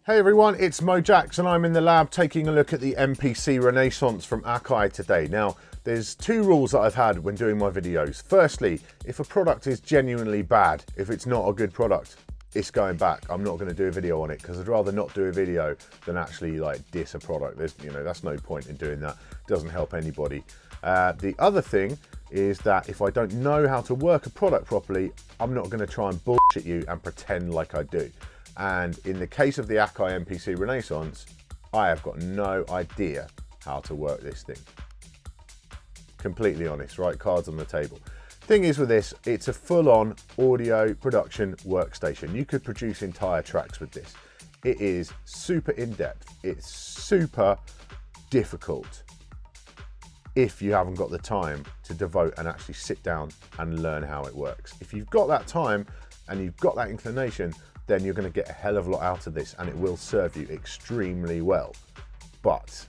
Hey everyone, it's Mo Jax and I'm in the lab taking a look at the MPC Renaissance from Akai today. Now, there's two rules that I've had when doing my videos. Firstly, if a product is genuinely bad, if it's not a good product, it's going back. I'm not going to do a video on it because I'd rather not do a video than actually like diss a product. That's no point in doing that. It doesn't help anybody. The other thing is that if I don't know how to work a product properly, I'm not going to try and bullshit you and pretend like I do. And in the case of the Akai MPC Renaissance, I have got no idea how to work this thing. Completely honest, right? Cards on the table. Thing is with this, it's a full-on audio production workstation. You could produce entire tracks with this. It is super in-depth. It's super difficult if you haven't got the time to devote and actually sit down and learn how it works. If you've got that time and you've got that inclination, then you're going to get a hell of a lot out of this and it will serve you extremely well. But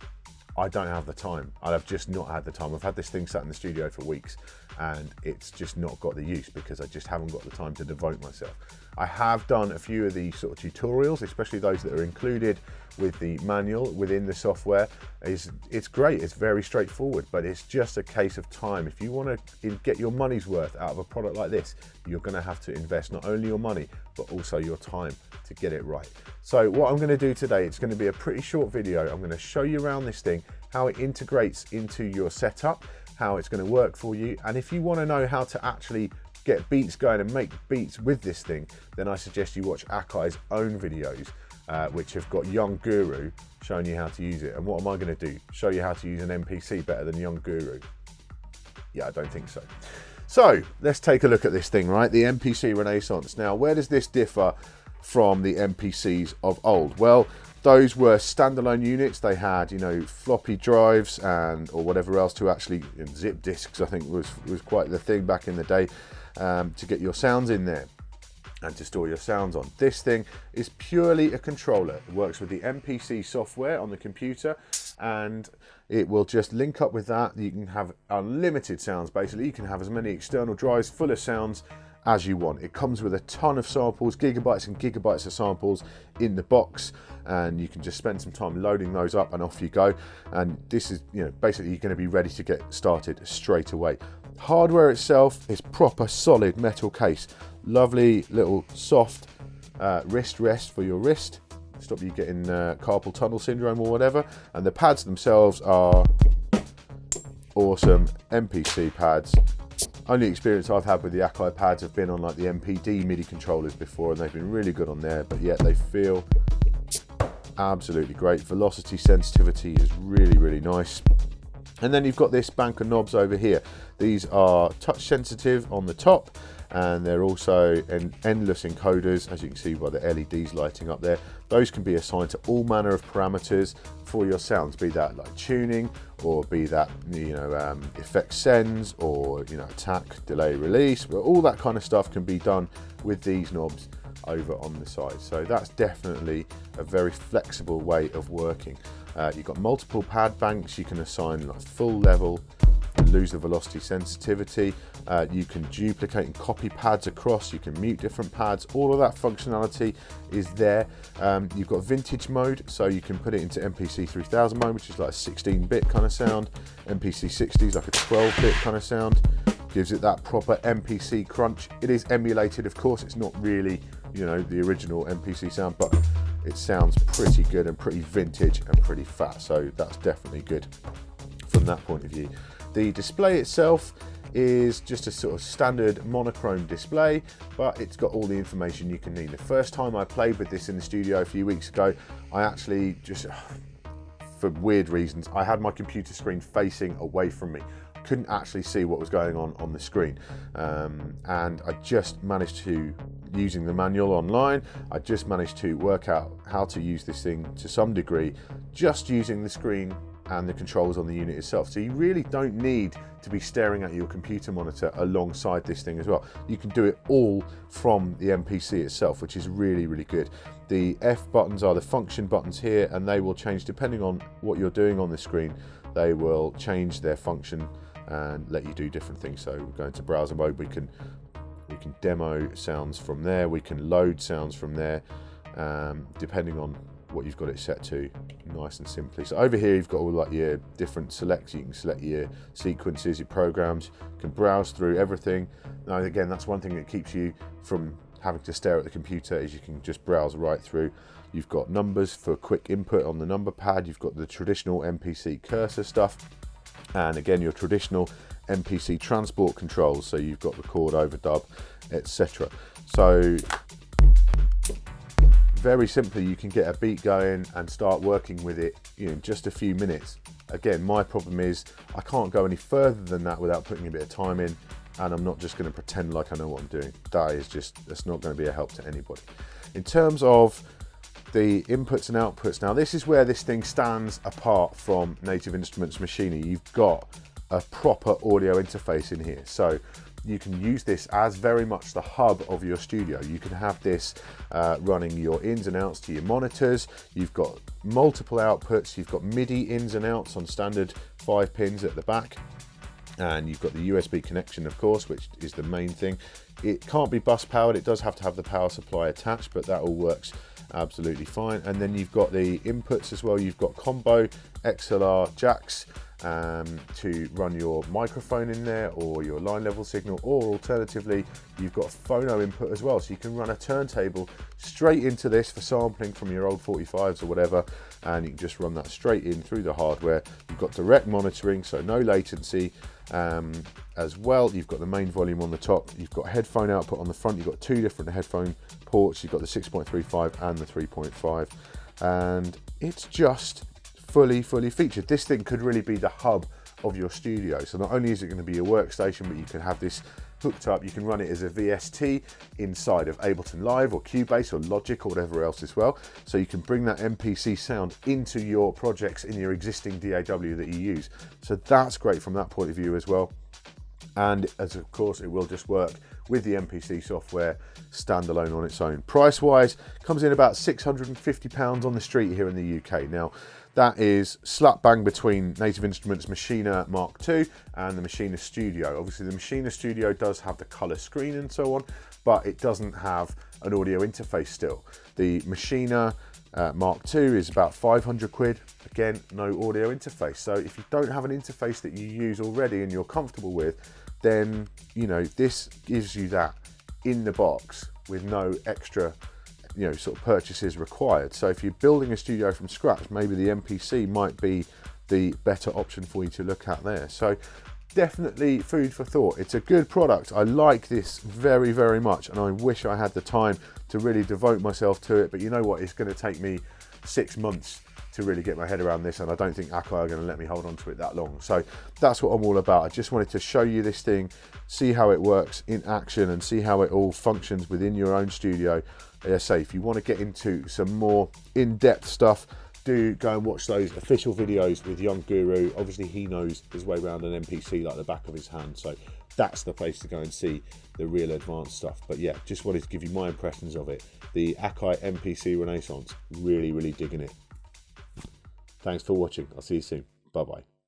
I don't have the time. I've just not had the time. I've had this thing sat in the studio for weeks and it's just not got the use because I just haven't got the time to devote myself. I have done a few of these sort of tutorials, especially those that are included with the manual within the software. It's great, it's very straightforward, but it's just a case of time. If you want to get your money's worth out of a product like this, you're going to have to invest not only your money, but also your time to get it right. So what I'm going to do today, it's going to be a pretty short video. I'm going to show you around this thing, how it integrates into your setup, how it's going to work for you. And if you want to know how to actually get beats going and make beats with this thing, then I suggest you watch Akai's own videos, which have got Young Guru showing you how to use it. And what am I going to do? Show you how to use an MPC better than Young Guru? Yeah, I don't think so. So let's take a look at this thing, right? The MPC Renaissance. Now, where does this differ from the MPCs of old? Well, those were standalone units. They had, floppy drives or whatever else to actually, zip disks, I think was quite the thing back in the day, to get your sounds in there and to store your sounds on. This thing is purely a controller. It works with the MPC software on the computer and it will just link up with that. You can have unlimited sounds, basically. You can have as many external drives full of sounds as you want. It comes with a ton of samples, gigabytes and gigabytes of samples in the box, and you can just spend some time loading those up and off you go. And this is, basically you're going to be ready to get started straight away. Hardware itself is proper solid metal case. Lovely little soft wrist rest for your wrist. Stop you getting carpal tunnel syndrome or whatever. And the pads themselves are awesome MPC pads. Only experience I've had with the Akai pads have been on like the MPD MIDI controllers before, and they've been really good on there, but yet they feel absolutely great. Velocity sensitivity is really, really nice. And then you've got this bank of knobs over here. These are touch sensitive on the top, and they're also endless encoders, as you can see by the LEDs lighting up there. Those can be assigned to all manner of parameters for your sounds, be that like tuning, or be that effect sends, or attack, delay, release. But all that kind of stuff can be done with these knobs over on the side. So that's definitely a very flexible way of working. You've got multiple pad banks. You can assign like full level, lose the velocity sensitivity. You can duplicate and copy pads across. You can mute different pads. All of that functionality is there. You've got vintage mode, so you can put it into MPC 3000 mode, which is like a 16-bit kind of sound. MPC 60 is like a 12-bit kind of sound. Gives it that proper MPC crunch. It is emulated, of course. It's not really, the original MPC sound, but it sounds pretty good and pretty vintage and pretty fat. So that's definitely good from that point of view. The display itself is just a sort of standard monochrome display, but it's got all the information you can need. The first time I played with this in the studio a few weeks ago, I actually just, for weird reasons, I had my computer screen facing away from me. Couldn't actually see what was going on the screen, and I just managed to, using the manual online, I just managed to work out how to use this thing to some degree, just using the screen and the controls on the unit itself. So you really don't need to be staring at your computer monitor alongside this thing as well. You can do it all from the MPC itself, which is really, really good. The F buttons are the function buttons here, and they will change depending on what you're doing on the screen. They will change their function and let you do different things. So we're going to browser mode, we can demo sounds from there, we can load sounds from there, depending on what you've got it set to, nice and simply. So over here you've got all like your different selects. You can select your sequences, your programs, you can browse through everything. Now again, that's one thing that keeps you from having to stare at the computer, is you can just browse right through. You've got numbers for quick input on the number pad, you've got the traditional MPC cursor stuff, and again your traditional MPC transport controls, so you've got record, overdub, etc. So very simply you can get a beat going and start working with it, in just a few minutes. Again, my problem is I can't go any further than that without putting a bit of time in, and I'm not just going to pretend like I know what I'm doing. That's not going to be a help to anybody. In terms of the inputs and outputs, now this is where this thing stands apart from Native Instruments Machinery. You've got a proper audio interface in here, so you can use this as very much the hub of your studio. You can have this running your ins and outs to your monitors. You've got multiple outputs. You've got MIDI ins and outs on standard 5 pins at the back, and you've got the USB connection, of course, which is the main thing. It can't be bus powered. It does have to have the power supply attached, but that all works absolutely fine. And then you've got the inputs as well. You've got combo XLR jacks to run your microphone in there, or your line level signal, or alternatively you've got phono input as well, so you can run a turntable straight into this for sampling from your old 45s or whatever, and you can just run that straight in through the hardware. You've got direct monitoring, so no latency. As well, you've got the main volume on the top, you've got headphone output on the front, you've got 2 different headphone ports, you've got the 6.35 and the 3.5, and it's just fully featured. This thing could really be the hub of your studio. So not only is it going to be your workstation, but you can have this hooked up, you can run it as a VST inside of Ableton Live or Cubase or Logic or whatever else as well. So you can bring that MPC sound into your projects in your existing DAW that you use. So that's great from that point of view as well. And as of course, it will just work with the MPC software standalone on its own. Price wise, comes in about £650 on the street here in the UK. Now, that is slap bang between Native Instruments Machina Mark II and the Machina Studio. Obviously the Machina Studio does have the color screen and so on, but it doesn't have an audio interface still. The Machina Mark II is about 500 quid. Again, no audio interface. So if you don't have an interface that you use already and you're comfortable with, then this gives you that in the box with no extra sort of purchases required. So if you're building a studio from scratch, maybe the MPC might be the better option for you to look at there. So definitely food for thought. It's a good product. I like this very much, and I wish I had the time to really devote myself to it, but you know what, it's going to take me 6 months to really get my head around this, and I don't think Akai are going to let me hold on to it that long. So that's what I'm all about. I just wanted to show you this thing, see how it works in action, and see how it all functions within your own studio. As I say, if you want to get into some more in-depth stuff, do go and watch those official videos with Young Guru. Obviously he knows his way around an MPC like the back of his hand, so that's the place to go and see the real advanced stuff. But yeah, just wanted to give you my impressions of it. The Akai MPC Renaissance, really digging it. Thanks for watching. I'll see you soon. Bye bye.